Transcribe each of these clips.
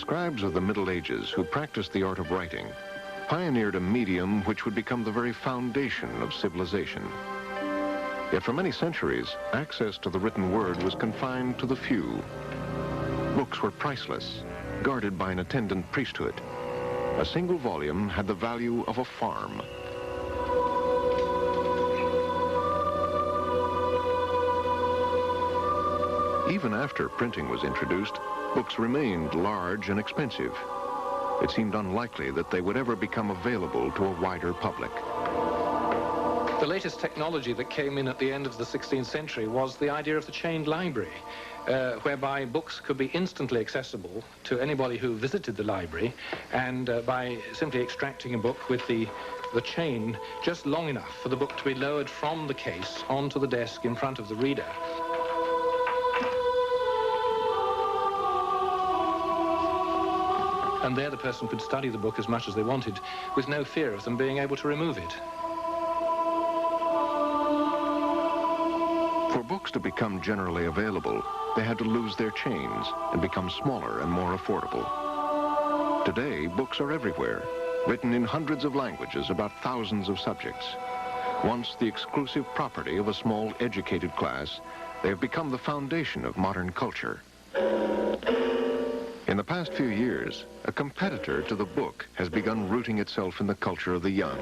scribes of the Middle Ages who practiced the art of writing pioneered a medium which would become the very foundation of civilization. Yet for many centuries, access to the written word was confined to the few. Books were priceless, guarded by an attendant priesthood. A single volume had the value of a farm. Even after printing was introduced, books remained large and expensive. It seemed unlikely that they would ever become available to a wider public. The latest technology that came in at the end of the 16th century was the idea of the chained library, whereby books could be instantly accessible to anybody who visited the library, and by simply extracting a book with the chain just long enough for the book to be lowered from the case onto the desk in front of the reader. And there the person could study the book as much as they wanted, with no fear of them being able to remove it. For books to become generally available, they had to lose their chains and become smaller and more affordable. Today, books are everywhere, written in hundreds of languages about thousands of subjects. Once the exclusive property of a small educated class, they have become the foundation of modern culture. In the past few years, a competitor to the book has begun rooting itself in the culture of the young,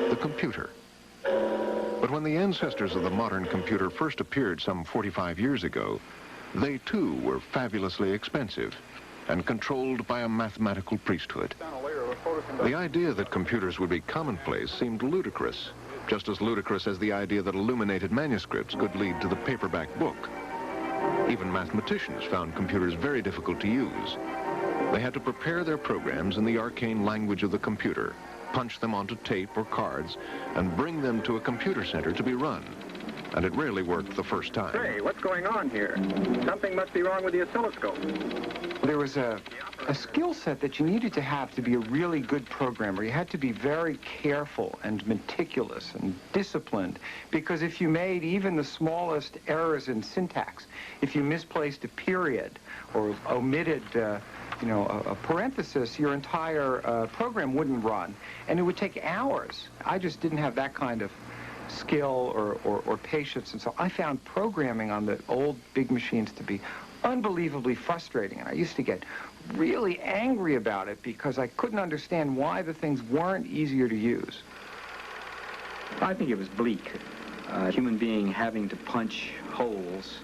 the computer. But when the ancestors of the modern computer first appeared some 45 years ago, they too were fabulously expensive and controlled by a mathematical priesthood. The idea that computers would be commonplace seemed ludicrous, just as ludicrous as the idea that illuminated manuscripts could lead to the paperback book. Even mathematicians found computers very difficult to use. They had to prepare their programs in the arcane language of the computer, punch them onto tape or cards, and bring them to a computer center to be run. And it rarely worked the first time. Hey, what's going on here? Something must be wrong with the oscilloscope. There was a skill set that you needed to have to be a really good programmer. You had to be very careful and meticulous and disciplined, because if you made even the smallest errors in syntax, if you misplaced a period or omitted a parenthesis, your entire program wouldn't run, and it would take hours. I just didn't have that kind of skill or patience, and so I found programming on the old big machines to be unbelievably frustrating, and I used to get really angry about it because I couldn't understand why the things weren't easier to use. I think it was bleak. A human being having to punch holes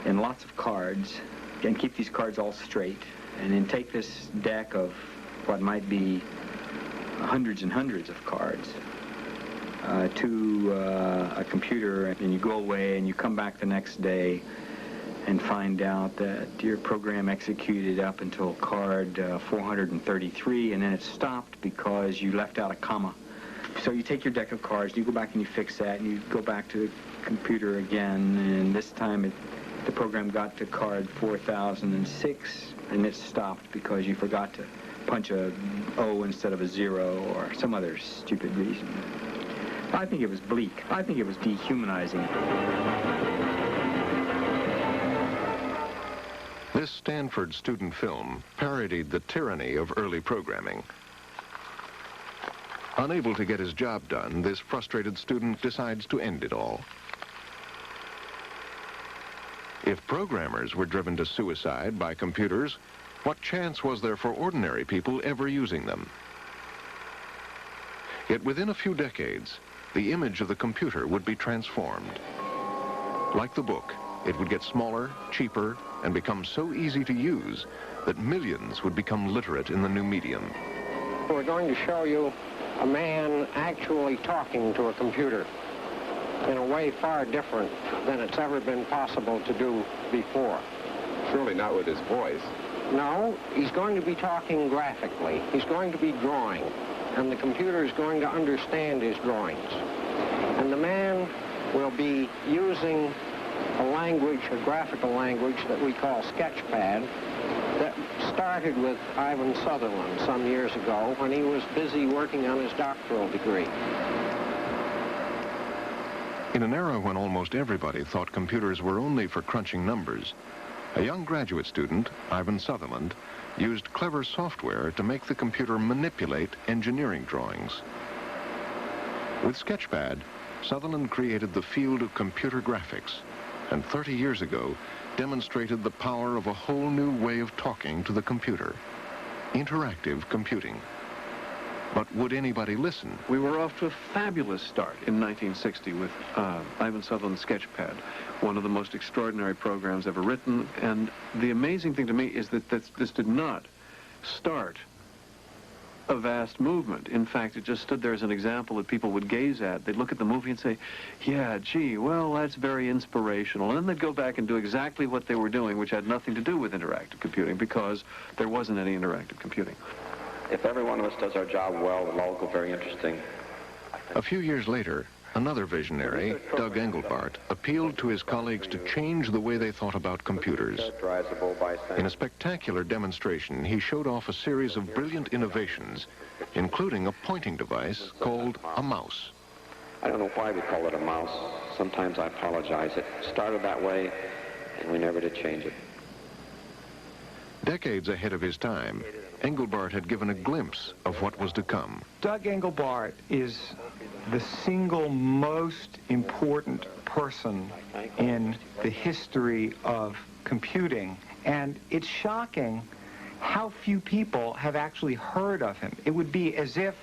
in lots of cards and keep these cards all straight, and then take this deck of what might be hundreds and hundreds of cards to a computer, and you go away and you come back the next day and find out that your program executed up until card 433, and then it stopped because you left out a comma. So you take your deck of cards, and you go back and you fix that, and you go back to the computer again, and this time the program got to card 4006, and it stopped because you forgot to punch a O instead of a 0 or some other stupid reason. I think it was bleak. I think it was dehumanizing. This Stanford student film parodied the tyranny of early programming. Unable to get his job done, this frustrated student decides to end it all. If programmers were driven to suicide by computers, what chance was there for ordinary people ever using them? Yet within a few decades, the image of the computer would be transformed. Like the book, it would get smaller, cheaper, and become so easy to use that millions would become literate in the new medium. We're going to show you a man actually talking to a computer in a way far different than it's ever been possible to do before. Surely not with his voice. No, he's going to be talking graphically. He's going to be drawing, and the computer is going to understand his drawings. And the man will be using a language, a graphical language that we call Sketchpad, that started with Ivan Sutherland some years ago when he was busy working on his doctoral degree. In an era when almost everybody thought computers were only for crunching numbers, A young graduate student, Ivan Sutherland, used clever software to make the computer manipulate engineering drawings. With Sketchpad, Sutherland created the field of computer graphics, and 30 years ago demonstrated the power of a whole new way of talking to the computer, interactive computing. But would anybody listen? We were off to a fabulous start in 1960 with Ivan Sutherland's Sketchpad, one of the most extraordinary programs ever written. And the amazing thing to me is that this did not start a vast movement. In fact, it just stood there as an example that people would gaze at. They'd look at the movie and say, yeah, gee, well, that's very inspirational. And then they'd go back and do exactly what they were doing, which had nothing to do with interactive computing, because there wasn't any interactive computing. If every one of us does our job well, it'll all go very interesting. A few years later, another visionary, Doug Engelbart, appealed to his colleagues to change the way they thought about computers. In a spectacular demonstration, he showed off a series of brilliant innovations, including a pointing device called a mouse. I don't know why we call it a mouse. Sometimes I apologize. It started that way, and we never did change it. Decades ahead of his time, Engelbart had given a glimpse of what was to come. Doug Engelbart is the single most important person in the history of computing, and it's shocking how few people have actually heard of him. It would be as if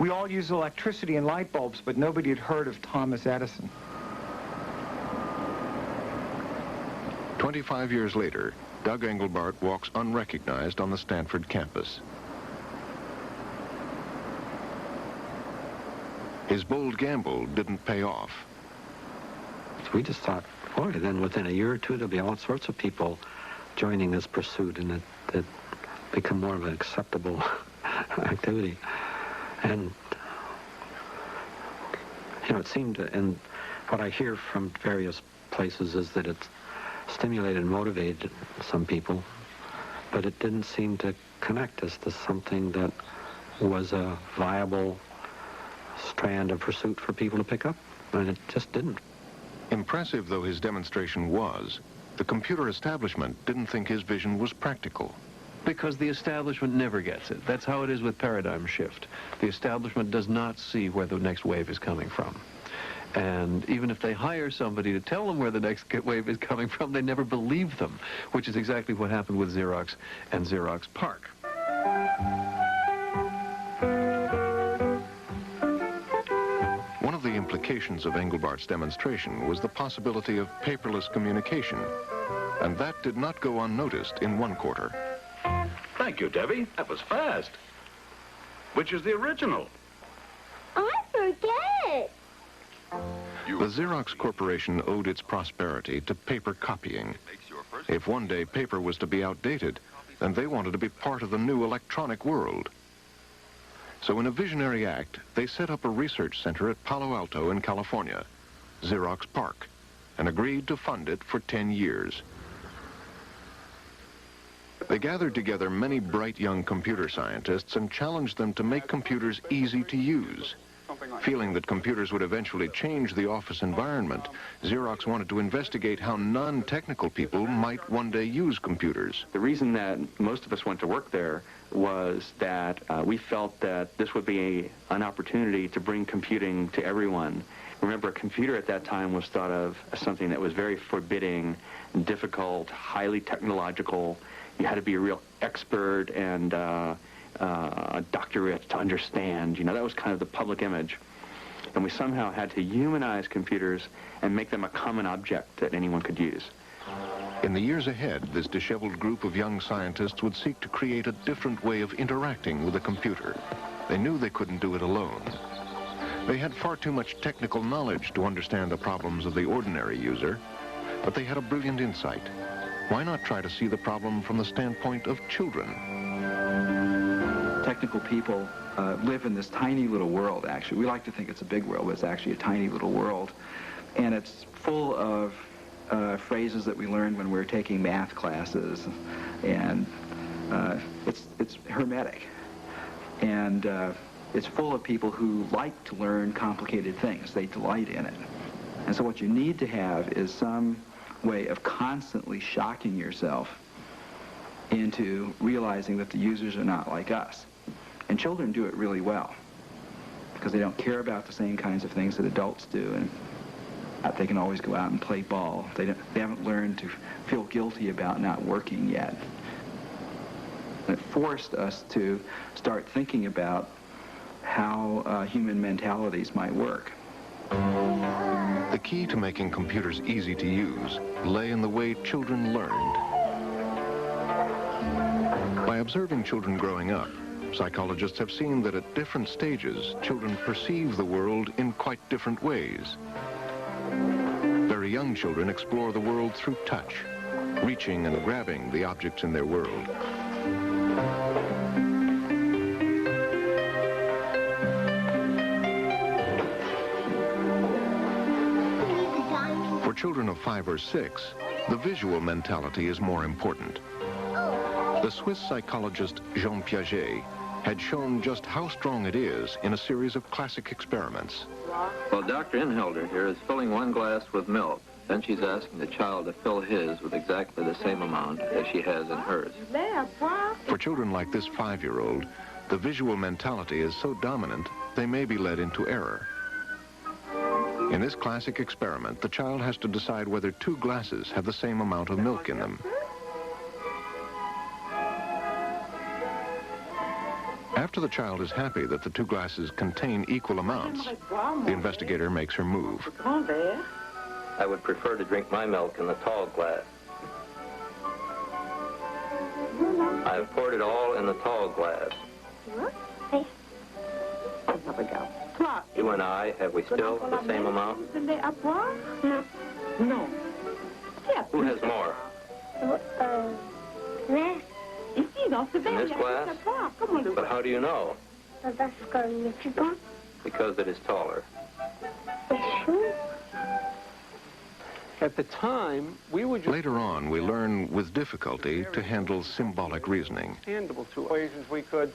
we all use electricity and light bulbs, but nobody had heard of Thomas Edison. 25 years later, Doug Engelbart walks unrecognized on the Stanford campus. His bold gamble didn't pay off. We just thought, boy, then within a year or two, there'll be all sorts of people joining this pursuit, and it become more of an acceptable activity. And, you know, it seemed, and what I hear from various places is that it's stimulated and motivated some people, but it didn't seem to connect us to something that was a viable strand of pursuit for people to pick up, and it just didn't. Impressive though his demonstration was, the computer establishment didn't think his vision was practical. Because the establishment never gets it. That's how it is with paradigm shift. The establishment does not see where the next wave is coming from. And even if they hire somebody to tell them where the next wave is coming from, they never believe them, which is exactly what happened with Xerox and Xerox PARC. One of the implications of Engelbart's demonstration was the possibility of paperless communication, and that did not go unnoticed in one quarter. Thank you, Debbie. That was fast. Which is the original? I forget. The Xerox Corporation owed its prosperity to paper copying. If one day paper was to be outdated, then they wanted to be part of the new electronic world. So in a visionary act, they set up a research center at Palo Alto in California, Xerox PARC, and agreed to fund it for 10 years. They gathered together many bright young computer scientists and challenged them to make computers easy to use. Feeling that computers would eventually change the office environment, Xerox wanted to investigate how non-technical people might one day use computers. The reason that most of us went to work there was that we felt that this would be an opportunity to bring computing to everyone. Remember, a computer at that time was thought of as something that was very forbidding, difficult, highly technological. You had to be a real expert and a doctorate to understand. You know, that was kind of the public image. And we somehow had to humanize computers and make them a common object that anyone could use. In the years ahead, this disheveled group of young scientists would seek to create a different way of interacting with a computer. They knew they couldn't do it alone. They had far too much technical knowledge to understand the problems of the ordinary user, but they had a brilliant insight. Why not try to see the problem from the standpoint of children? Technical people live in this tiny little world, actually. We like to think it's a big world, but it's actually a tiny little world. And it's full of phrases that we learned when we were taking math classes. And it's hermetic. And it's full of people who like to learn complicated things. They delight in it. And so what you need to have is some way of constantly shocking yourself into realizing that the users are not like us. And children do it really well, because they don't care about the same kinds of things that adults do, and they can always go out and play ball. They haven't learned to feel guilty about not working yet. And it forced us to start thinking about how human mentalities might work. The key to making computers easy to use lay in the way children learned. By observing children growing up, psychologists have seen that at different stages, children perceive the world in quite different ways. Very young children explore the world through touch, reaching and grabbing the objects in their world. For children of 5 or 6, the visual mentality is more important. The Swiss psychologist Jean Piaget had shown just how strong it is in a series of classic experiments. Well, Dr. Inhelder here is filling one glass with milk. Then she's asking the child to fill his with exactly the same amount as she has in hers. For children like this 5-year-old, the visual mentality is so dominant, they may be led into error. In this classic experiment, the child has to decide whether 2 glasses have the same amount of milk in them. After the child is happy that the 2 glasses contain equal amounts, the investigator makes her move. I would prefer to drink my milk in the tall glass. I have poured it all in the tall glass. You and I, have we still the same amount? No. Who has more? In this glass? But how do you know? Because it is taller. At the time, we would just... Later on, we learn with difficulty to handle symbolic reasoning. ...handle 2 equations we could...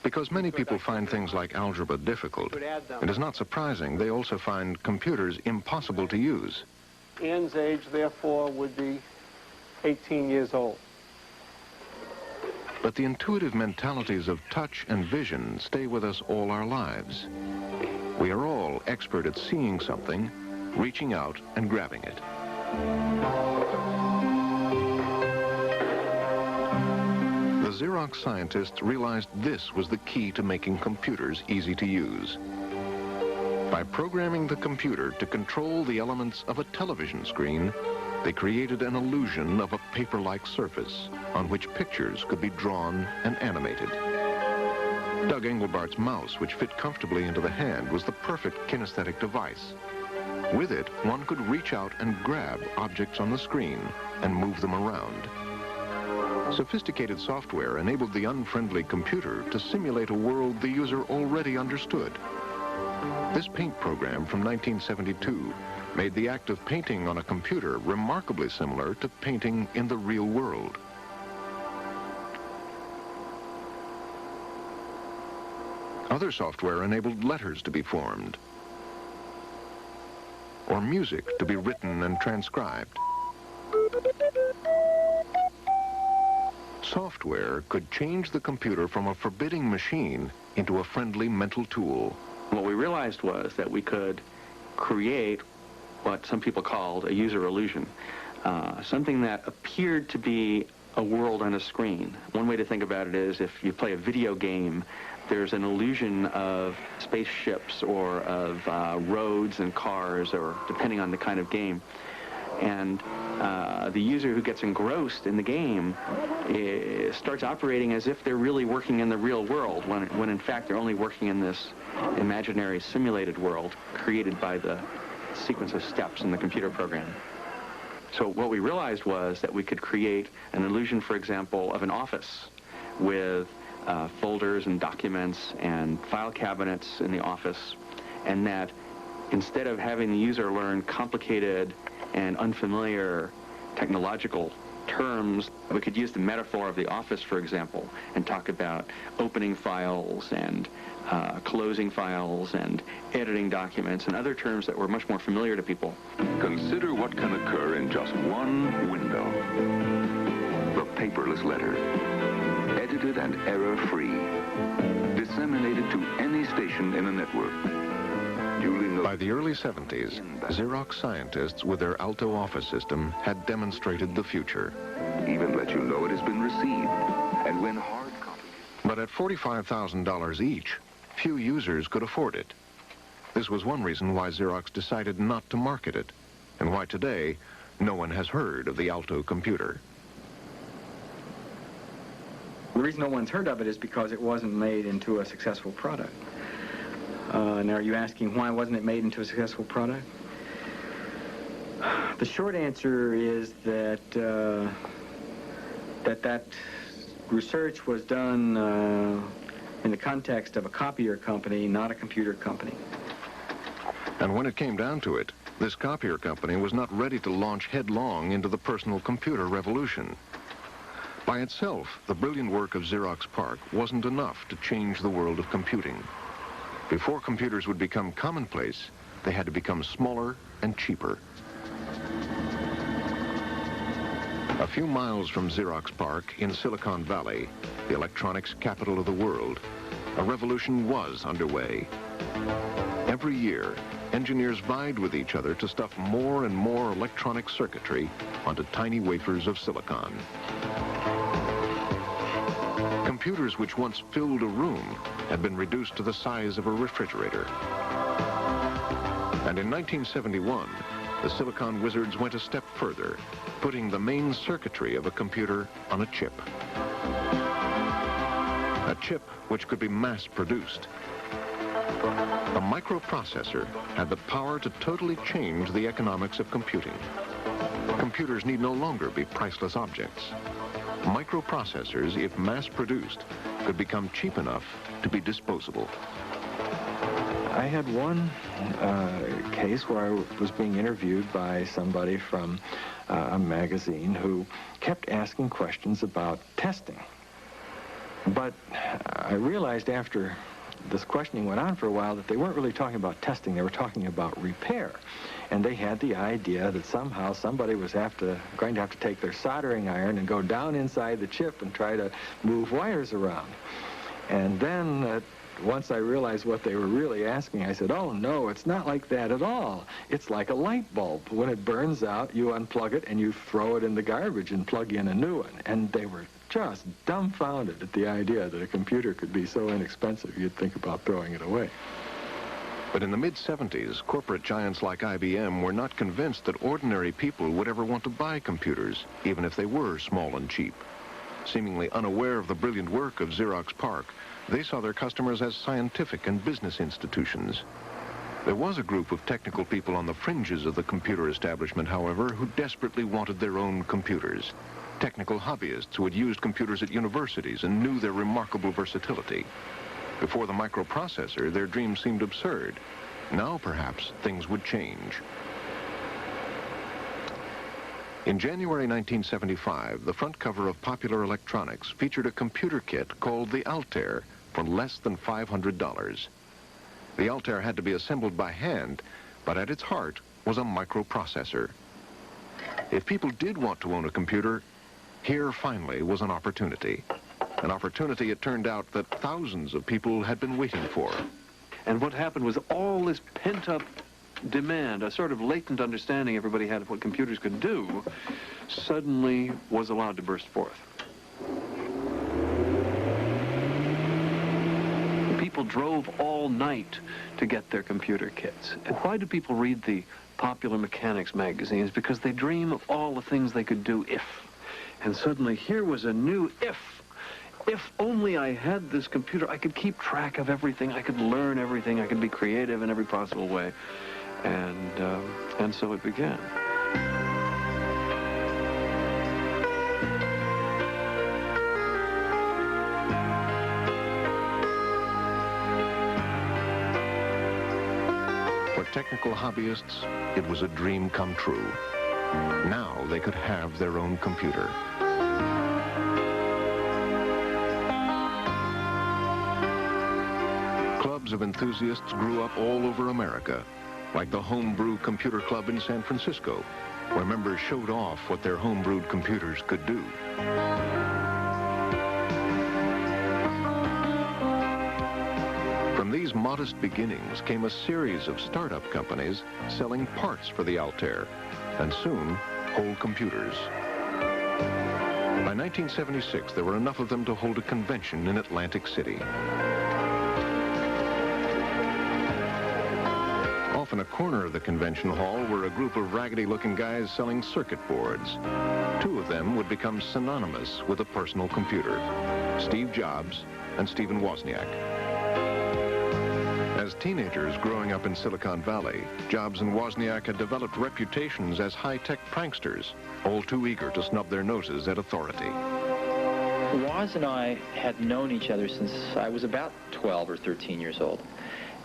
Because many people find things like algebra difficult, it is not surprising they also find computers impossible to use. Ann's age, therefore, would be 18 years old. But the intuitive mentalities of touch and vision stay with us all our lives. We are all expert at seeing something, reaching out and grabbing it. The Xerox scientists realized this was the key to making computers easy to use. By programming the computer to control the elements of a television screen, they created an illusion of a paper-like surface on which pictures could be drawn and animated. Doug Engelbart's mouse, which fit comfortably into the hand, was the perfect kinesthetic device. With it, one could reach out and grab objects on the screen and move them around. Sophisticated software enabled the unfriendly computer to simulate a world the user already understood. This paint program from 1972 made the act of painting on a computer remarkably similar to painting in the real world. Other software enabled letters to be formed, or music to be written and transcribed. Software could change the computer from a forbidding machine into a friendly mental tool. What we realized was that we could create what some people called a user illusion, something that appeared to be a world on a screen. One way to think about it is if you play a video game, there's an illusion of spaceships or of roads and cars, or depending on the kind of game. And the user who gets engrossed in the game starts operating as if they're really working in the real world, when in fact they're only working in this imaginary simulated world created by the sequence of steps in the computer program. So what we realized was that we could create an illusion, for example, of an office with folders and documents and file cabinets in the office, and that instead of having the user learn complicated and unfamiliar technological terms. We could use the metaphor of the office, for example, and talk about opening files and closing files and editing documents and other terms that were much more familiar to people. Consider what can occur in just one window. The paperless letter, edited and error-free, disseminated to any station in a network. By the early 70s, Xerox scientists with their Alto office system had demonstrated the future. Even let you know it has been received. And when hard copy... But at $45,000 each, few users could afford it. This was one reason why Xerox decided not to market it, and why today no one has heard of the Alto computer. The reason no one's heard of it is because it wasn't made into a successful product. Now, are you asking why wasn't it made into a successful product? The short answer is that that research was done in the context of a copier company, not a computer company. And when it came down to it, this copier company was not ready to launch headlong into the personal computer revolution. By itself, the brilliant work of Xerox PARC wasn't enough to change the world of computing. Before computers would become commonplace, they had to become smaller and cheaper. A few miles from Xerox PARC in Silicon Valley, the electronics capital of the world, a revolution was underway. Every year, engineers vied with each other to stuff more and more electronic circuitry onto tiny wafers of silicon. Computers which once filled a room had been reduced to the size of a refrigerator. And in 1971, the silicon wizards went a step further, putting the main circuitry of a computer on a chip. A chip which could be mass-produced. A microprocessor had the power to totally change the economics of computing. Computers need no longer be priceless objects. Microprocessors, if mass-produced, could become cheap enough to be disposable. I had one case where I was being interviewed by somebody from a magazine who kept asking questions about testing. But I realized after this questioning went on for a while that they weren't really talking about testing, they were talking about repair. And they had the idea that somehow somebody was going to have to take their soldering iron and go down inside the chip and try to move wires around. And then once I realized what they were really asking, I said, oh, no, it's not like that at all. It's like a light bulb. When it burns out, you unplug it and you throw it in the garbage and plug in a new one. And they were just dumbfounded at the idea that a computer could be so inexpensive you'd think about throwing it away. But in the mid-70s, corporate giants like IBM were not convinced that ordinary people would ever want to buy computers, even if they were small and cheap. Seemingly unaware of the brilliant work of Xerox PARC, they saw their customers as scientific and business institutions. There was a group of technical people on the fringes of the computer establishment, however, who desperately wanted their own computers. Technical hobbyists who had used computers at universities and knew their remarkable versatility. Before the microprocessor, their dreams seemed absurd. Now, perhaps, things would change. In January 1975, the front cover of Popular Electronics featured a computer kit called the Altair for less than $500. The Altair had to be assembled by hand, but at its heart was a microprocessor. If people did want to own a computer, here finally was an opportunity. An opportunity, it turned out, that thousands of people had been waiting for. And what happened was all this pent-up demand, a sort of latent understanding everybody had of what computers could do, suddenly was allowed to burst forth. People drove all night to get their computer kits. And why do people read the Popular Mechanics magazines? Because they dream of all the things they could do if. And suddenly here was a new if. If only I had this computer, I could keep track of everything, I could learn everything, I could be creative in every possible way. And so it began. For technical hobbyists, it was a dream come true. Now they could have their own computer. Clubs of enthusiasts grew up all over America, like the Homebrew Computer Club in San Francisco, where members showed off what their homebrewed computers could do. From these modest beginnings came a series of startup companies selling parts for the Altair, and soon, whole computers. By 1976, there were enough of them to hold a convention in Atlantic City. Off in a corner of the convention hall were a group of raggedy-looking guys selling circuit boards. Two of them would become synonymous with a personal computer, Steve Jobs and Stephen Wozniak. As teenagers growing up in Silicon Valley, Jobs and Wozniak had developed reputations as high-tech pranksters, all too eager to snub their noses at authority. Woz and I had known each other since I was about 12 or 13 years old.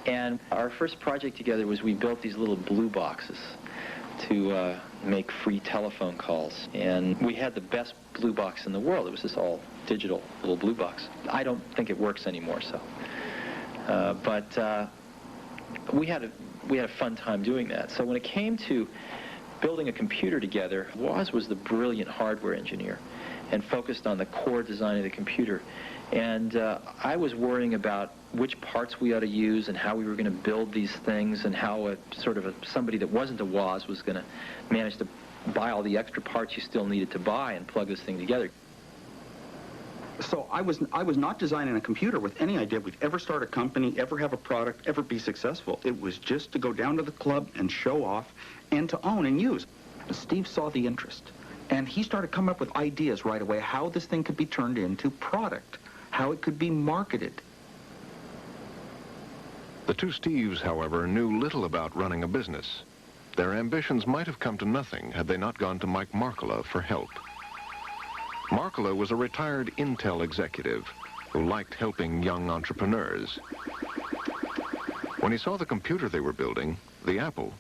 And our first project together was we built these little blue boxes to make free telephone calls. And we had the best blue box in the world. It was this all digital little blue box. I don't think it works anymore, so. But we had a fun time doing that. So when it came to building a computer together, Woz was the brilliant hardware engineer and focused on the core design of the computer. And I was worrying about which parts we ought to use and how we were going to build these things and how somebody that wasn't a Woz was going to manage to buy all the extra parts you still needed to buy and plug this thing together. So I was not designing a computer with any idea we'd ever start a company, ever have a product, ever be successful. It was just to go down to the club and show off and to own and use. Steve saw the interest, and he started coming up with ideas right away how this thing could be turned into product, how it could be marketed. The two Steves, however, knew little about running a business. Their ambitions might have come to nothing had they not gone to Mike Markkula for help. Markkula was a retired Intel executive who liked helping young entrepreneurs. When he saw the computer they were building, the Apple,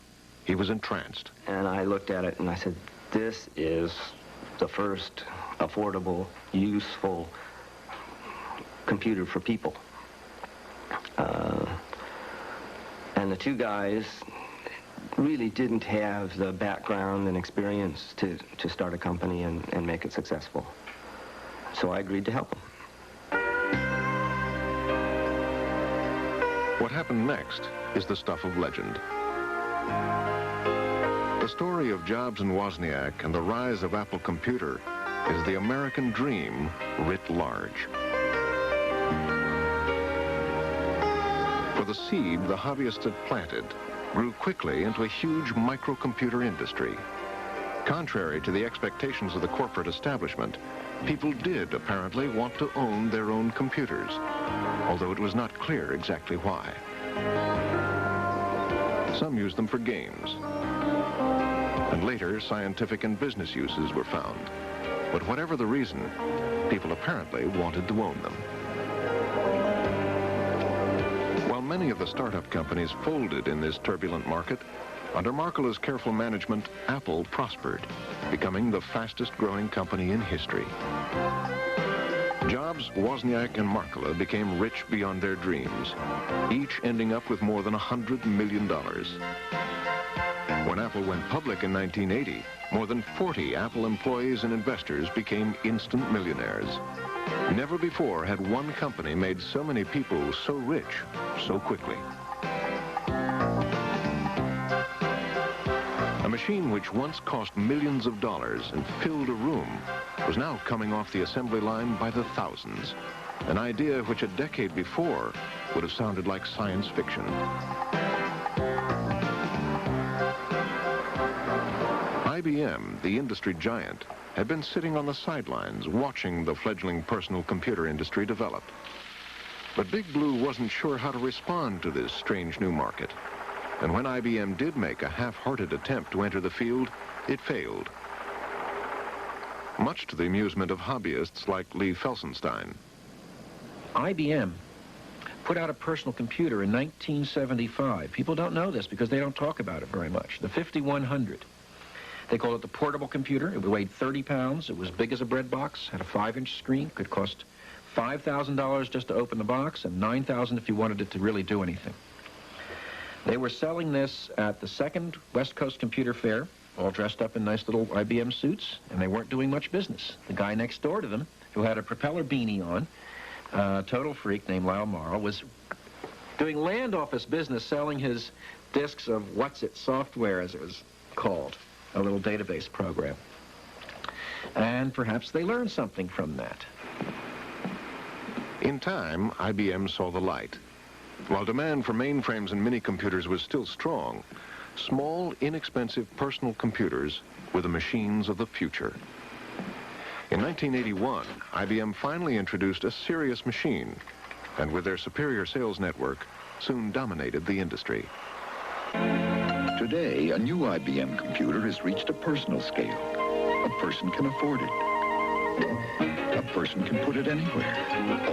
he was entranced. And I looked at it and I said, this is the first affordable, useful computer for people. And the two guys really didn't have the background and experience to start a company and make it successful. So I agreed to help them. What happened next is the stuff of legend. The story of Jobs and Wozniak and the rise of Apple Computer is the American dream writ large. For the seed the hobbyists had planted grew quickly into a huge microcomputer industry. Contrary to the expectations of the corporate establishment, people did apparently want to own their own computers, although it was not clear exactly why. Some used them for games, and later scientific and business uses were found. But whatever the reason, people apparently wanted to own them. While many of the startup companies folded in this turbulent market, under Markkula's careful management, Apple prospered, becoming the fastest-growing company in history. Jobs, Wozniak, and Markkula became rich beyond their dreams, each ending up with more than $100 million. When Apple went public in 1980, more than 40 Apple employees and investors became instant millionaires. Never before had one company made so many people so rich so quickly. A machine which once cost millions of dollars and filled a room was now coming off the assembly line by the thousands, an idea which a decade before would have sounded like science fiction. IBM, the industry giant, had been sitting on the sidelines watching the fledgling personal computer industry develop. But Big Blue wasn't sure how to respond to this strange new market. And when IBM did make a half-hearted attempt to enter the field, it failed. Much to the amusement of hobbyists like Lee Felsenstein. IBM put out a personal computer in 1975. People don't know this because they don't talk about it very much. The 5100. They called it the portable computer. It weighed 30 pounds. It was big as a bread box, had a 5-inch screen, could cost $5,000 just to open the box and $9,000 if you wanted it to really do anything. They were selling this at the second West Coast Computer Fair, all dressed up in nice little IBM suits, and they weren't doing much business. The guy next door to them, who had a propeller beanie on, total freak named Lyle Morrow, was doing land office business selling his disks of What's It software, as it was called, a little database program. And perhaps they learned something from that. In time, IBM saw the light. While demand for mainframes and mini-computers was still strong, small, inexpensive personal computers were the machines of the future. In 1981, IBM finally introduced a serious machine, and with their superior sales network, soon dominated the industry. Today, a new IBM computer has reached a personal scale. A person can afford it. A person can put it anywhere.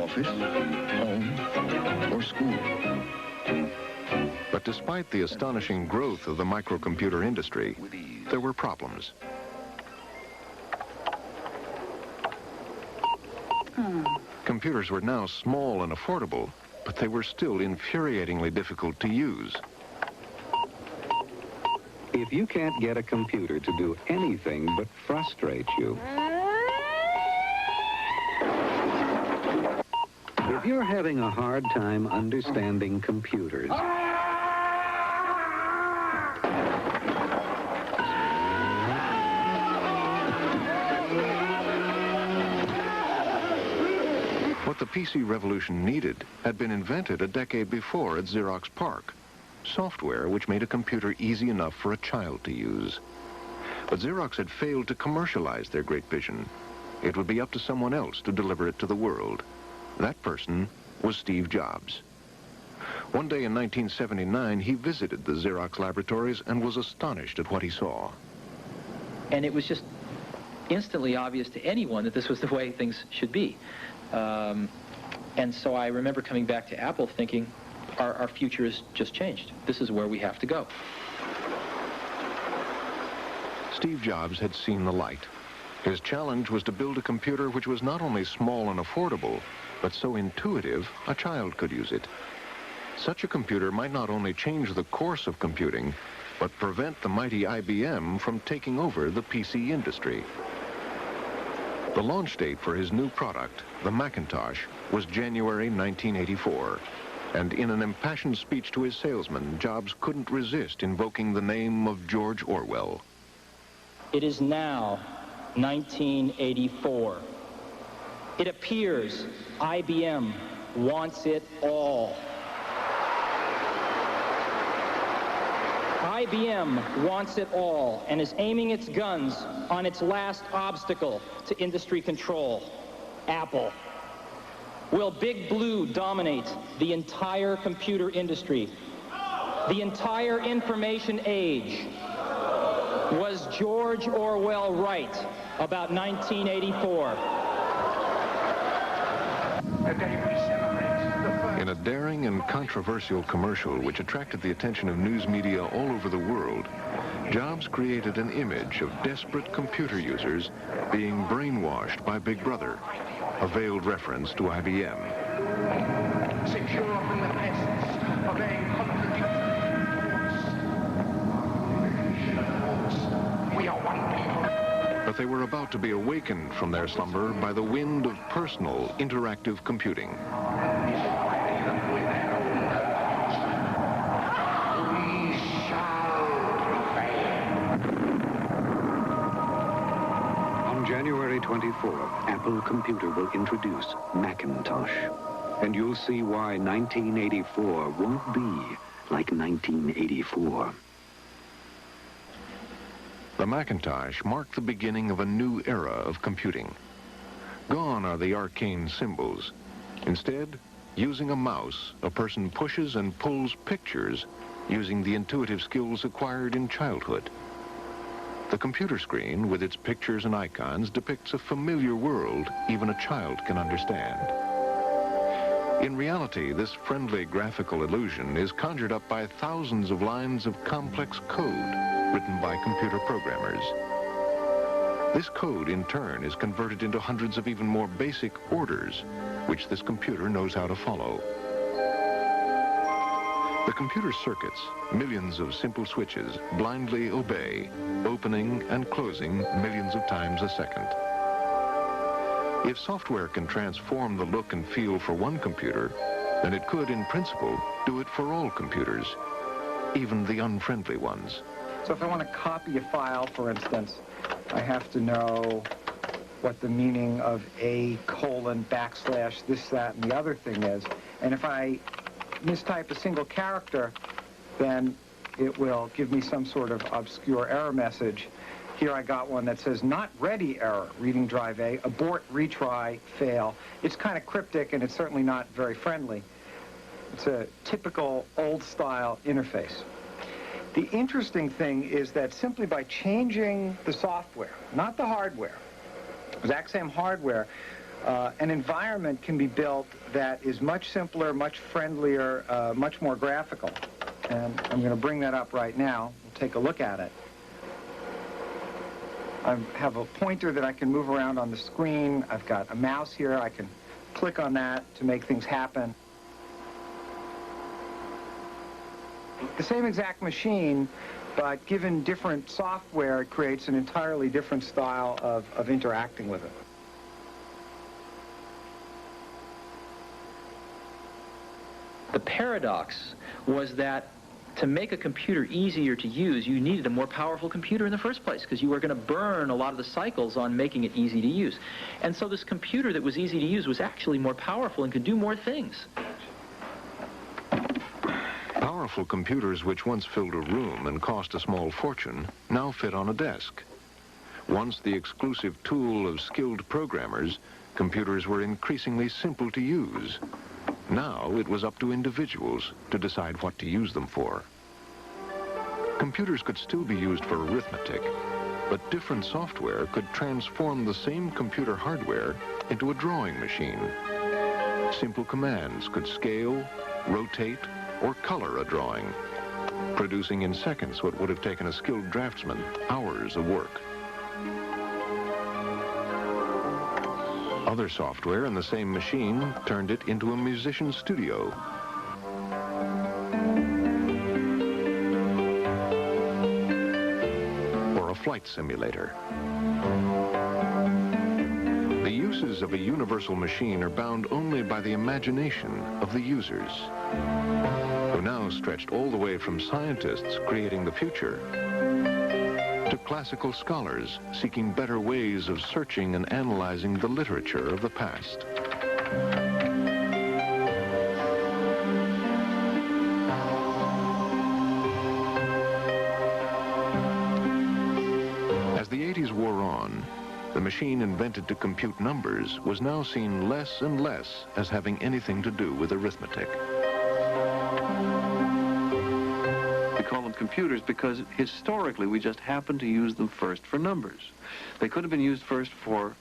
Office, home, or school. But despite the astonishing growth of the microcomputer industry, there were problems. Computers were now small and affordable, but they were still infuriatingly difficult to use. If you can't get a computer to do anything but frustrate you, if you're having a hard time understanding computers, what the PC revolution needed had been invented a decade before at Xerox PARC. Software which made a computer easy enough for a child to use. But Xerox had failed to commercialize their great vision. It would be up to someone else to deliver it to the world. That person was Steve Jobs. One day in 1979, he visited the Xerox laboratories and was astonished at what he saw. And it was just instantly obvious to anyone that this was the way things should be. And so I remember coming back to Apple thinking, our future has just changed. This is where we have to go. Steve Jobs had seen the light. His challenge was to build a computer which was not only small and affordable, but so intuitive a child could use it. Such a computer might not only change the course of computing, but prevent the mighty IBM from taking over the PC industry. The launch date for his new product, the Macintosh, was January 1984. And in an impassioned speech to his salesman, Jobs couldn't resist invoking the name of George Orwell. It is now 1984. It appears IBM wants it all. IBM wants it all and is aiming its guns on its last obstacle to industry control, Apple. Will Big Blue dominate the entire computer industry? The entire information age? Was George Orwell right about 1984? In a daring and controversial commercial which attracted the attention of news media all over the world, Jobs created an image of desperate computer users being brainwashed by Big Brother, a veiled reference to IBM. Secure from the pests, obeying contradictions. We are one people. But they were about to be awakened from their slumber by the wind of personal, interactive computing. on January 24, Apple Computer will introduce Macintosh. And you'll see why 1984 won't be like 1984. The Macintosh marked the beginning of a new era of computing. Gone are the arcane symbols. Instead, using a mouse, a person pushes and pulls pictures using the intuitive skills acquired in childhood. The computer screen, with its pictures and icons, depicts a familiar world even a child can understand. In reality, this friendly graphical illusion is conjured up by thousands of lines of complex code, written by computer programmers. This code, in turn, is converted into hundreds of even more basic orders, which this computer knows how to follow. The computer circuits, millions of simple switches, blindly obey, opening and closing millions of times a second. If software can transform the look and feel for one computer, then it could, in principle, do it for all computers, even the unfriendly ones. So if I want to copy a file, for instance, I have to know what the meaning of a : / this, that, and the other thing is. And if I mistype a single character, then it will give me some sort of obscure error message. Here I got one that says, not ready error, reading drive A, abort, retry, fail. It's kind of cryptic, and it's certainly not very friendly. It's a typical old-style interface. The interesting thing is that simply by changing the software, not the hardware, exact same hardware, an environment can be built that is much simpler, much friendlier, much more graphical. And I'm going to bring that up right now. We'll take a look at it. I have a pointer that I can move around on the screen. I've got a mouse here. I can click on that to make things happen. The same exact machine, but given different software, it creates an entirely different style of interacting with it. The paradox was that to make a computer easier to use, you needed a more powerful computer in the first place, because you were going to burn a lot of the cycles on making it easy to use. And so this computer that was easy to use was actually more powerful and could do more things. Powerful computers which once filled a room and cost a small fortune now fit on a desk. Once the exclusive tool of skilled programmers, computers were increasingly simple to use. Now it was up to individuals to decide what to use them for. Computers could still be used for arithmetic, but different software could transform the same computer hardware into a drawing machine. Simple commands could scale, rotate, or color a drawing, producing in seconds what would have taken a skilled draftsman hours of work. Other software in the same machine turned it into a musician's studio. Or a flight simulator. The uses of a universal machine are bound only by the imagination of the users, who now stretched all the way from scientists creating the future to classical scholars seeking better ways of searching and analyzing the literature of the past. As the 80s wore on, the machine invented to compute numbers was now seen less and less as having anything to do with arithmetic. Call them computers because historically we just happened to use them first for numbers. They could have been used first for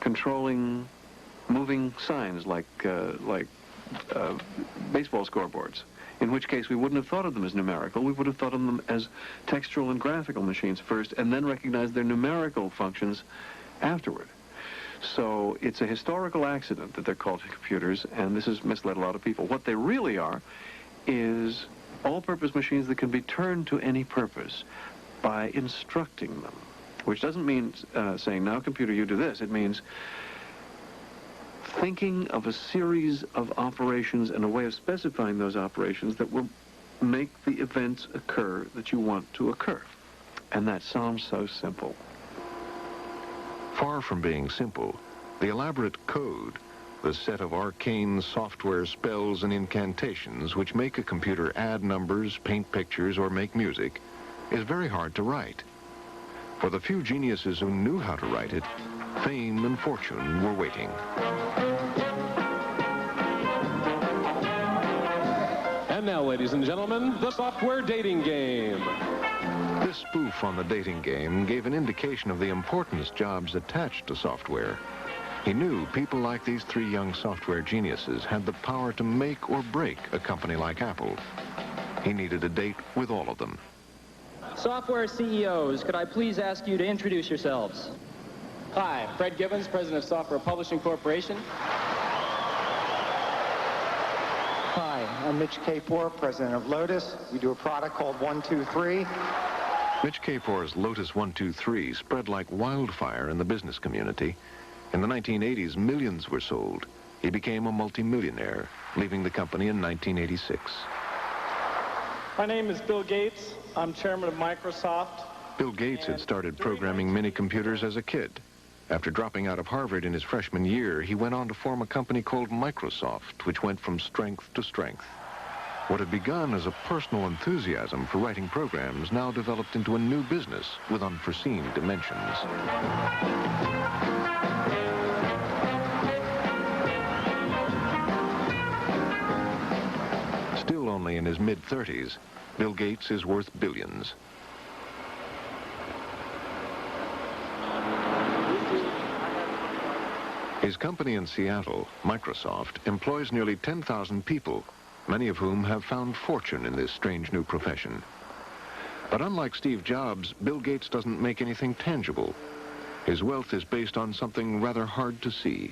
controlling moving signs like baseball scoreboards, in which case we wouldn't have thought of them as numerical. We would have thought of them as textual and graphical machines first and then recognized their numerical functions afterward. So it's a historical accident that they're called computers, and this has misled a lot of people. What they really are is all-purpose machines that can be turned to any purpose by instructing them, which doesn't mean saying, now computer, you do this. It means thinking of a series of operations and a way of specifying those operations that will make the events occur that you want to occur. And that sounds so simple. Far from being simple, the elaborate code, the set of arcane software spells and incantations which make a computer add numbers, paint pictures, or make music, is very hard to write. For the few geniuses who knew how to write it, fame and fortune were waiting. And now, ladies and gentlemen, the software dating game. This spoof on the dating game gave an indication of the importance Jobs attached to software. He knew people like these three young software geniuses had the power to make or break a company like Apple. He needed a date with all of them. Software CEOs, could I please ask you to introduce yourselves? Hi, Fred Gibbons, President of Software Publishing Corporation. Hi, I'm Mitch Kapor, President of Lotus. We do a product called 123. Mitch Kapor's Lotus 123 spread like wildfire in the business community. In the 1980s, millions were sold. He became a multimillionaire, leaving the company in 1986. My name is Bill Gates. I'm chairman of Microsoft. Bill Gates had started programming mini-computers as a kid. After dropping out of Harvard in his freshman year, he went on to form a company called Microsoft, which went from strength to strength. What had begun as a personal enthusiasm for writing programs now developed into a new business with unforeseen dimensions. Still only in his mid-30s, Bill Gates is worth billions. His company in Seattle, Microsoft, employs nearly 10,000 people, many of whom have found fortune in this strange new profession. But unlike Steve Jobs, Bill Gates doesn't make anything tangible. His wealth is based on something rather hard to see.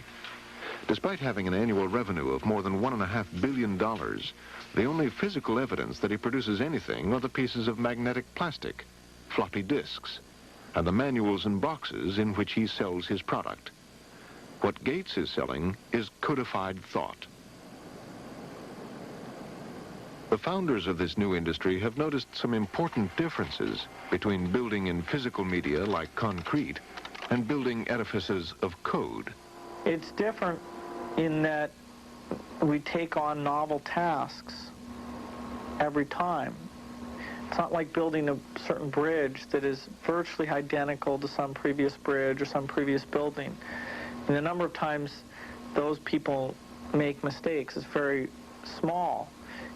Despite having an annual revenue of more than $1.5 billion, the only physical evidence that he produces anything are the pieces of magnetic plastic, floppy disks, and the manuals and boxes in which he sells his product. What Gates is selling is codified thought. The founders of this new industry have noticed some important differences between building in physical media like concrete and building edifices of code. It's different in that we take on novel tasks every time. It's not like building a certain bridge that is virtually identical to some previous bridge or some previous building. And the number of times those people make mistakes is very small.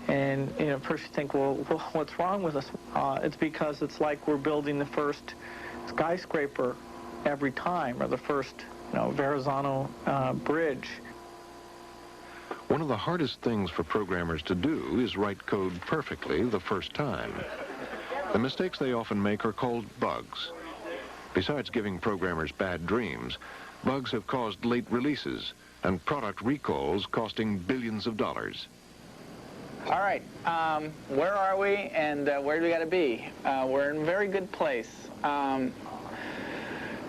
And, you know, first you think, well, what's wrong with us? It's because it's like we're building the first skyscraper every time, or the first, you know, Verrazano bridge. One of the hardest things for programmers to do is write code perfectly the first time. The mistakes they often make are called bugs. Besides giving programmers bad dreams, bugs have caused late releases and product recalls costing billions of dollars. All right, where are we and where do we got to be? We're in a very good place.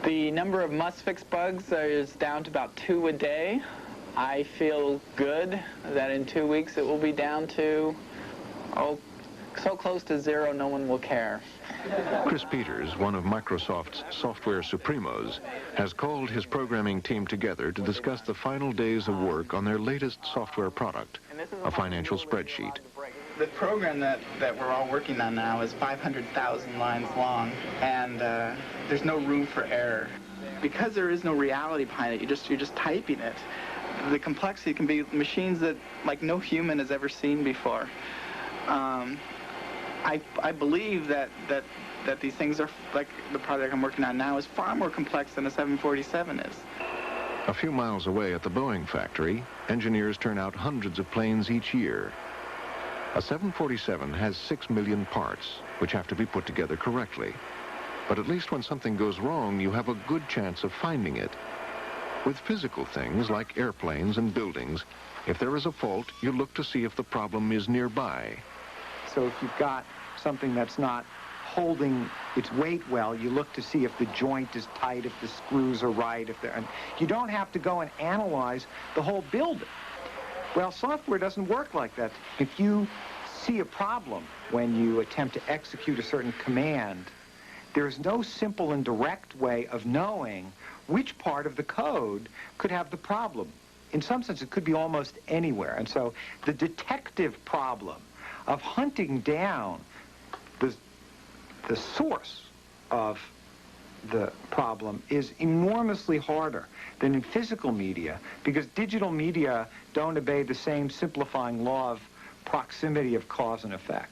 The number of must-fix bugs is down to about 2 a day. I feel good that in 2 weeks it will be down to, so close to 0 no one will care. Chris Peters, one of Microsoft's software supremos, has called his programming team together to discuss the final days of work on their latest software product, a financial spreadsheet. The program that we're all working on now is 500,000 lines long, and there's no room for error. Because there is no reality behind it, you're just typing it. The complexity can be machines that like no human has ever seen before. I believe that these things are, like the project I'm working on now, is far more complex than a 747 is. A few miles away at the Boeing factory, engineers turn out hundreds of planes each year. A 747 has 6 million parts, which have to be put together correctly. But at least when something goes wrong, you have a good chance of finding it. With physical things like airplanes and buildings, if there is a fault, you look to see if the problem is nearby. So if you've got something that's not holding its weight well, you look to see if the joint is tight, if the screws are right, and you don't have to go and analyze the whole building. Well, software doesn't work like that. If you see a problem when you attempt to execute a certain command, there's no simple and direct way of knowing which part of the code could have the problem. In some sense, it could be almost anywhere. And so the detective problem of hunting down the source of the problem is enormously harder than in physical media, because digital media don't obey the same simplifying law of proximity of cause and effect.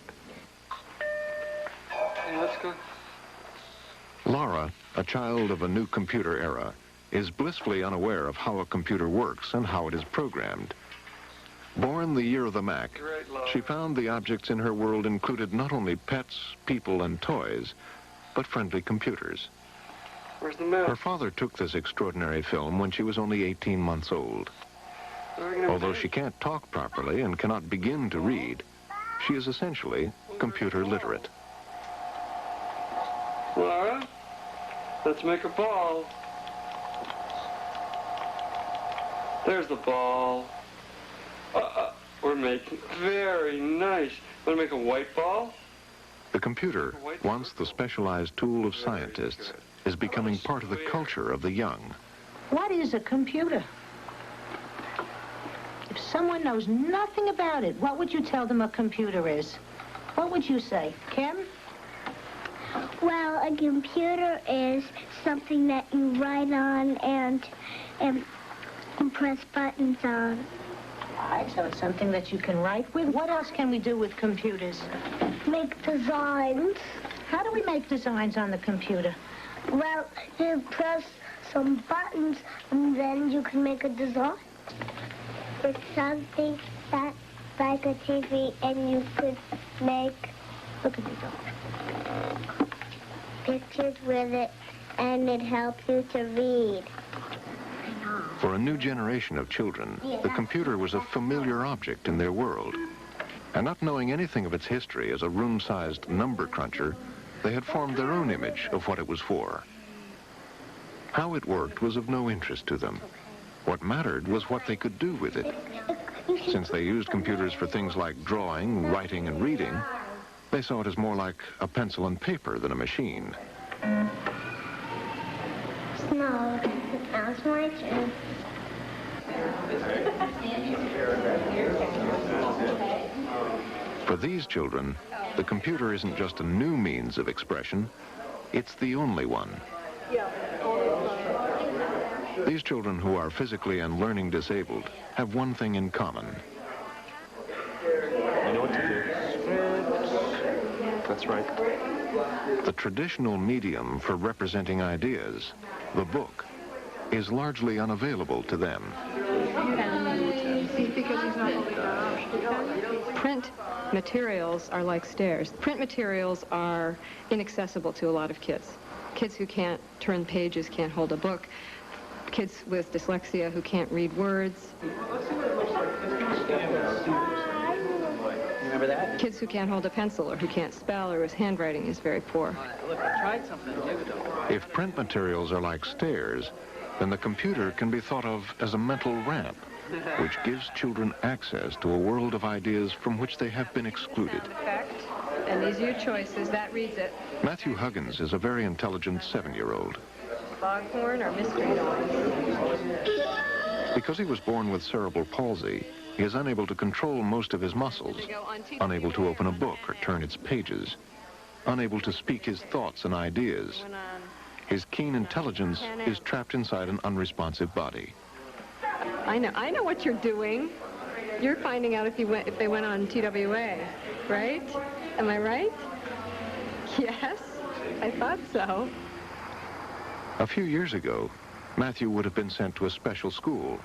Let's go. Laura, a child of a new computer era, is blissfully unaware of how a computer works and how it is programmed. Born the year of the Mac, she found the objects in her world included not only pets, people, and toys, but friendly computers. Where's the Mac? Her father took this extraordinary film when she was only 18 months old. Although she can't talk properly and cannot begin to read, she is essentially computer literate. Laura, let's make a ball. There's the ball. We're making very nice. Want to make a white ball? The computer, once the specialized tool of scientists, is becoming part of the culture of the young. What is a computer? If someone knows nothing about it, what would you tell them a computer is? What would you say? Kim? Well, a computer is something that you write on and press buttons on. All right, so it's something that you can write with. What else can we do with computers? Make designs. How do we make designs on the computer? Well, you press some buttons and then you can make a design. It's something that's like a TV and you could make, look at me, pictures with it and it helps you to read. For a new generation of children, the computer was a familiar object in their world. And not knowing anything of its history as a room-sized number cruncher, they had formed their own image of what it was for. How it worked was of no interest to them. What mattered was what they could do with it. Since they used computers for things like drawing, writing, and reading, they saw it as more like a pencil and paper than a machine. No, that's my turn. For these children, the computer isn't just a new means of expression, it's the only one. These children who are physically and learning disabled have one thing in common. I know what to do. That's right. The traditional medium for representing ideas, the book, is largely unavailable to them. Print materials are like stairs. Print materials are inaccessible to a lot of kids. Kids who can't turn pages, can't hold a book. Kids with dyslexia who can't read words. Remember that? Kids who can't hold a pencil or who can't spell or whose handwriting is very poor. Look, I tried something new, though. If print materials are like stairs, then the computer can be thought of as a mental ramp, which gives children access to a world of ideas from which they have been excluded. And these are your choices. That reads it. Matthew Huggins is a very intelligent 7-year-old. Foghorn or mystery noise? Because he was born with cerebral palsy, he is unable to control most of his muscles, unable to open a book or turn its pages, unable to speak his thoughts and ideas. His keen intelligence is trapped inside an unresponsive body. I know what you're doing. You're finding out if they went on TWA, right? Am I right? Yes, I thought so. A few years ago, Matthew would have been sent to a special school.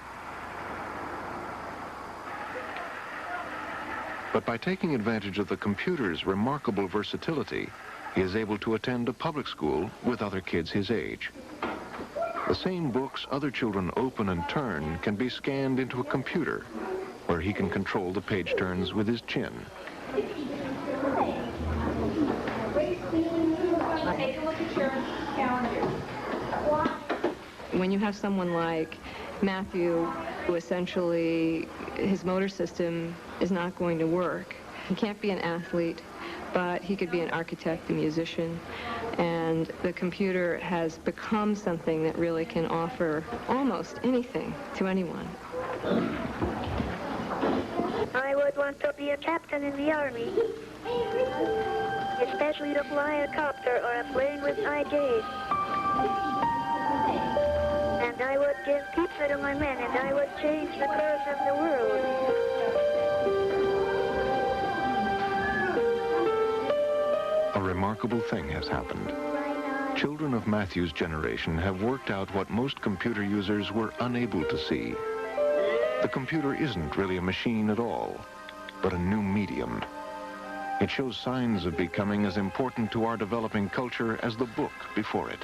But by taking advantage of the computer's remarkable versatility, he is able to attend a public school with other kids his age. The same books other children open and turn can be scanned into a computer, where he can control the page turns with his chin. Take a look at your calendar. When you have someone like Matthew, who essentially his motor system is not going to work, he can't be an athlete, but he could be an architect, a musician, and the computer has become something that really can offer almost anything to anyone. I would want to be a captain in the army, especially to fly a copter or a plane with high gauge. And I would give pizza to my men, and I would change the course of the world. A remarkable thing has happened. Children of Matthew's generation have worked out what most computer users were unable to see. The computer isn't really a machine at all, but a new medium. It shows signs of becoming as important to our developing culture as the book before it.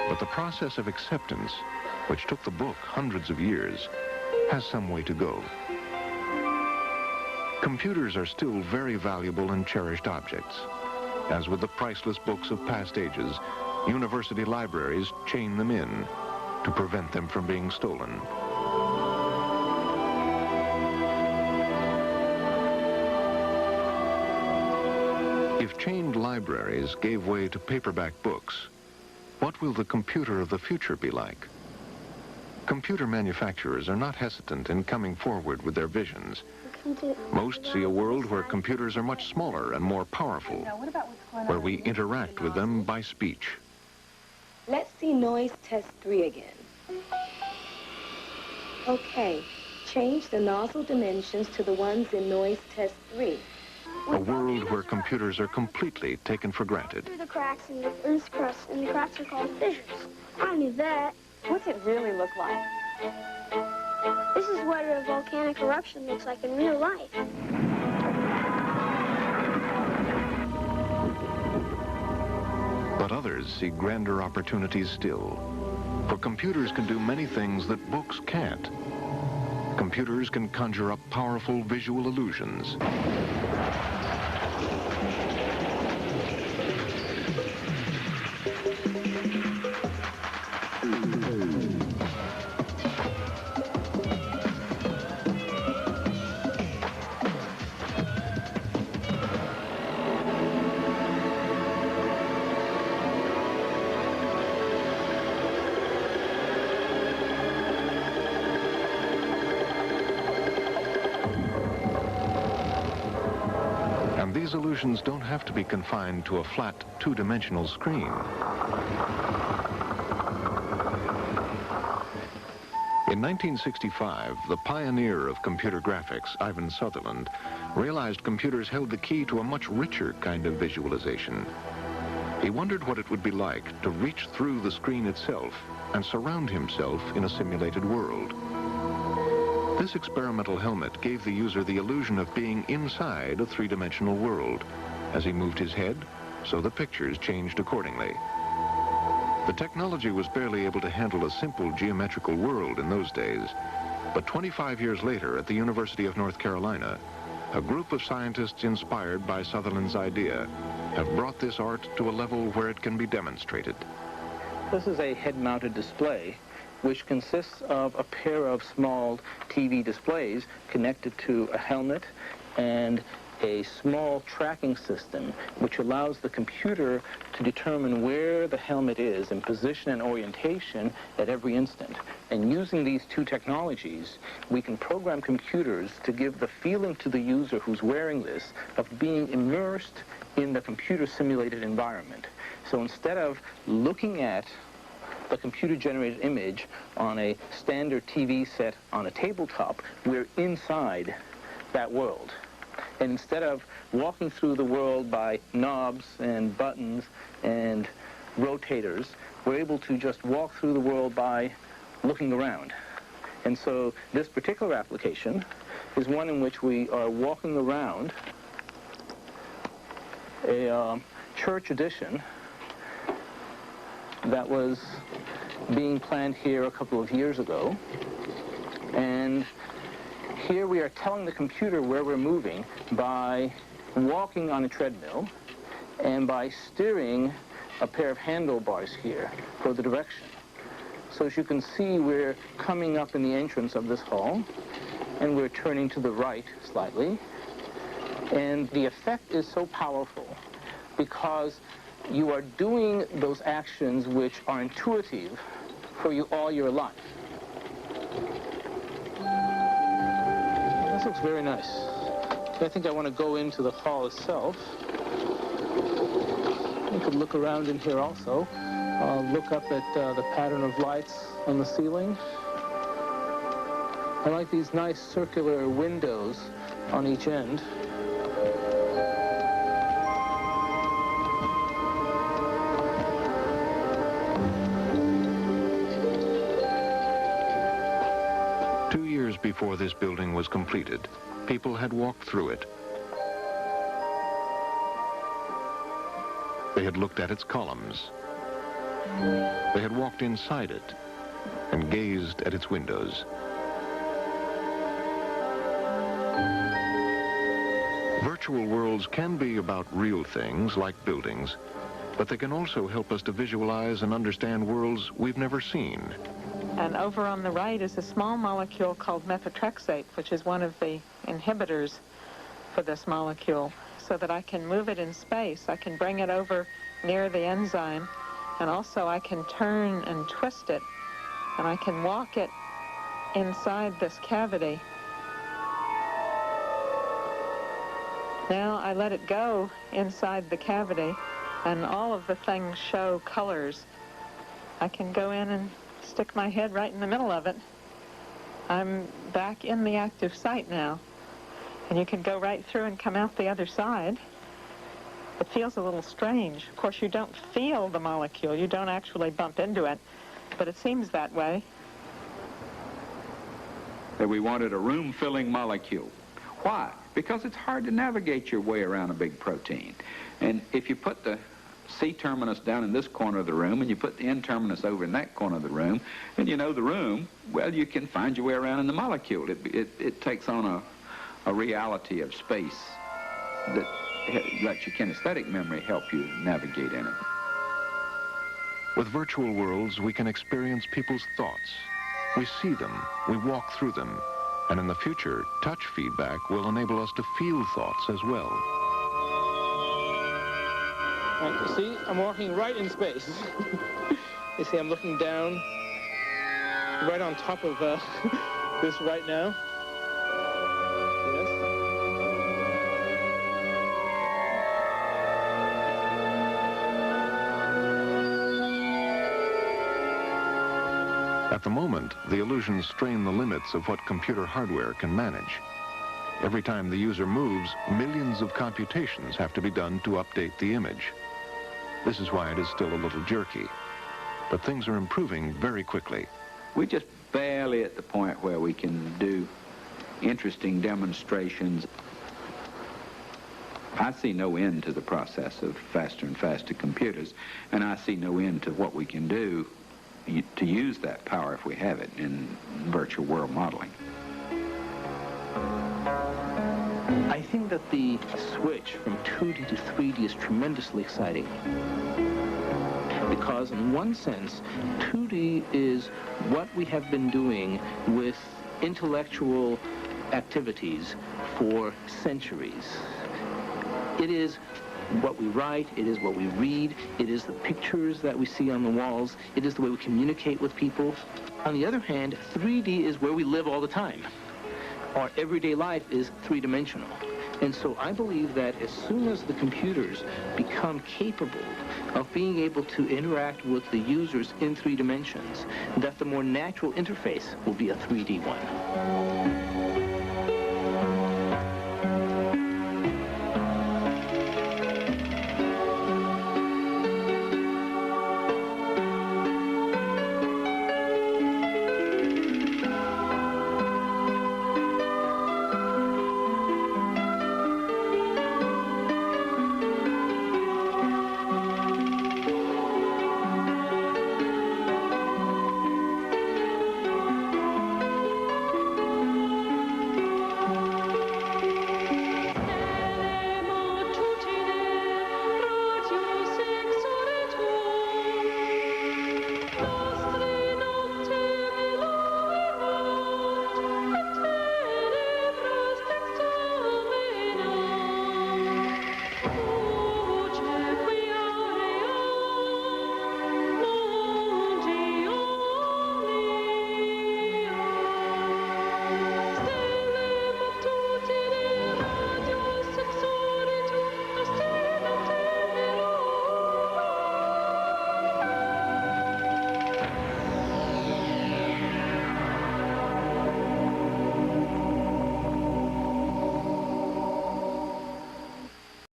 But the process of acceptance, which took the book hundreds of years, has some way to go. Computers are still very valuable and cherished objects. As with the priceless books of past ages, university libraries chain them in to prevent them from being stolen. If chained libraries gave way to paperback books, what will the computer of the future be like? Computer manufacturers are not hesitant in coming forward with their visions. Most see a world where computers are much smaller and more powerful, where we interact with them by speech. Let's see noise test 3 again. Okay, change the nozzle dimensions to the ones in noise test 3. A world where computers are completely taken for granted. Through the cracks in the Earth's crust, and the cracks are called fissures. I knew that. What's it really look like? This is what a volcanic eruption looks like in real life. But others see grander opportunities still. For computers can do many things that books can't. Computers can conjure up powerful visual illusions. And these illusions don't have to be confined to a flat, two-dimensional screen. In 1965, the pioneer of computer graphics, Ivan Sutherland, realized computers held the key to a much richer kind of visualization. He wondered what it would be like to reach through the screen itself and surround himself in a simulated world. This experimental helmet gave the user the illusion of being inside a three-dimensional world. As he moved his head, so the pictures changed accordingly. The technology was barely able to handle a simple geometrical world in those days. But 25 years later, at the University of North Carolina, a group of scientists inspired by Sutherland's idea have brought this art to a level where it can be demonstrated. This is a head-mounted display, which consists of a pair of small TV displays connected to a helmet and a small tracking system which allows the computer to determine where the helmet is in position and orientation at every instant. And using these two technologies, we can program computers to give the feeling to the user who's wearing this of being immersed in the computer simulated environment. So instead of looking at the computer-generated image on a standard TV set on a tabletop, we're inside that world. And instead of walking through the world by knobs and buttons and rotators, we're able to just walk through the world by looking around. And so this particular application is one in which we are walking around a church addition that was being planned here a couple of years ago. And here we are telling the computer where we're moving by walking on a treadmill and by steering a pair of handlebars here for the direction. So as you can see, we're coming up in the entrance of this hall and we're turning to the right slightly. And the effect is so powerful because you are doing those actions which are intuitive for you all your life. This looks very nice. I think I want to go into the hall itself. You could look around in here also. Look up at the pattern of lights on the ceiling. I like these nice circular windows on each end. years before this building was completed, people had walked through it. They had looked at its columns. They had walked inside it and gazed at its windows. Virtual worlds can be about real things like buildings, but they can also help us to visualize and understand worlds we've never seen. And over on the right is a small molecule called methotrexate, which is one of the inhibitors for this molecule, so that I can move it in space. I can bring it over near the enzyme, and also I can turn and twist it, and I can walk it inside this cavity. Now I let it go inside the cavity, and all of the things show colors. I can go in and stick my head right in the middle of it. I'm back in the active site now, and you can go right through and come out the other side. It feels a little strange. Of course, you don't feel the molecule. You don't actually bump into it, but it seems that way. That we wanted a room-filling molecule. Why? Because it's hard to navigate your way around a big protein. And if you put the C-terminus down in this corner of the room and you put the N-terminus over in that corner of the room, and you know the room, well, you can find your way around in the molecule. It takes on a reality of space that lets your kinesthetic memory help you navigate in it. With virtual worlds, we can experience people's thoughts. We see them, we walk through them, and in the future, touch feedback will enable us to feel thoughts as well. All right, you see, I'm walking right in space. You see, I'm looking down right on top of this right now. At the moment, the illusions strain the limits of what computer hardware can manage. Every time the user moves, millions of computations have to be done to update the image. This is why it is still a little jerky. But things are improving very quickly. We're just barely at the point where we can do interesting demonstrations. I see no end to the process of faster and faster computers, and I see no end to what we can do to use that power, if we have it, in virtual world modeling. I think that the switch from 2D to 3D is tremendously exciting. Because in one sense, 2D is what we have been doing with intellectual activities for centuries. It is what we write, it is what we read, it is the pictures that we see on the walls, it is the way we communicate with people. On the other hand, 3D is where we live all the time. Our everyday life is three-dimensional. And so I believe that as soon as the computers become capable of being able to interact with the users in 3 dimensions, that the more natural interface will be a 3D one.